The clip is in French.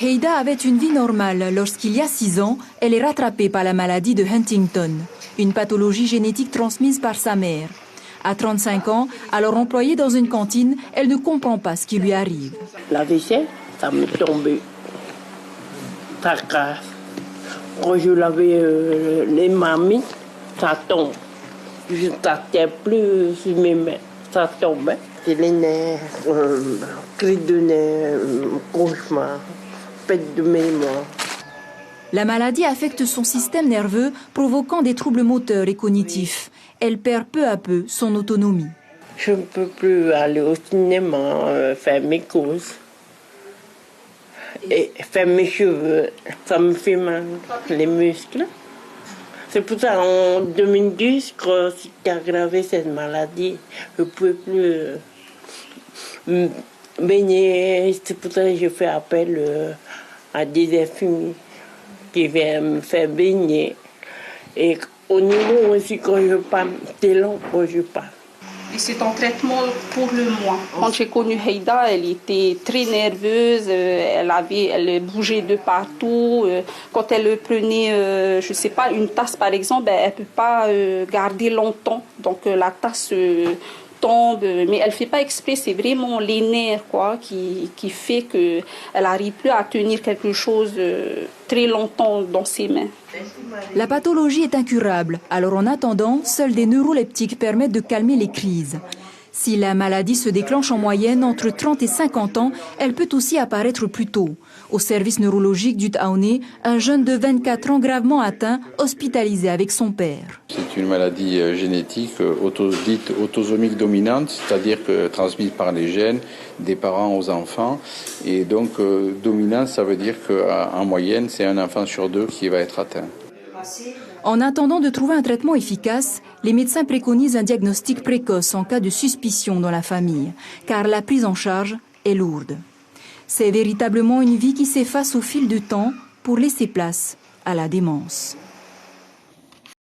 Heida avait une vie normale lorsqu'il y a 6 ans, elle est rattrapée par la maladie de Huntington, une pathologie génétique transmise par sa mère. À 35 ans, alors employée dans une cantine, elle ne comprend pas ce qui lui arrive. La vaisselle, ça me tombait. Ça casse. Quand je lavais les mamies, ça tombe. Je ne t'attends plus sur mes mains. Ça tombe. C'est les nerfs, cris de nerfs, cauchemar, perte de mémoire. La maladie affecte son système nerveux, provoquant des troubles moteurs et cognitifs. Elle perd peu à peu son autonomie. Je ne peux plus aller au cinéma, faire mes courses et faire mes cheveux. Ça me fait mal, les muscles. C'est pour ça en 2010 que j'ai aggravé cette maladie. Je ne pouvais plus baigner. C'est pour ça que je fais appel à des infirmiers qui viennent me faire baigner. Et au niveau aussi, quand je parle, c'est long quand je parle. Et c'est un traitement pour le mois. Quand j'ai connu Heida, elle était très nerveuse, elle bougeait de partout. Quand elle prenait, je sais pas, une tasse par exemple, elle peut pas garder longtemps. Donc la tasse tombe, mais elle fait pas exprès. C'est vraiment les nerfs quoi qui fait que elle n'arrive plus à tenir quelque chose très longtemps dans ses mains. La pathologie est incurable, alors en attendant, seuls des neuroleptiques permettent de calmer les crises. Si la maladie se déclenche en moyenne entre 30 et 50 ans, elle peut aussi apparaître plus tôt. Au service neurologique du Taoné, un jeune de 24 ans gravement atteint, hospitalisé avec son père. C'est une maladie génétique dite autosomique dominante, c'est-à-dire que transmise par les gènes des parents aux enfants. Et donc dominante, ça veut dire qu'en moyenne, c'est un enfant sur 2 qui va être atteint. En attendant de trouver un traitement efficace, les médecins préconisent un diagnostic précoce en cas de suspicion dans la famille, car la prise en charge est lourde. C'est véritablement une vie qui s'efface au fil du temps pour laisser place à la démence.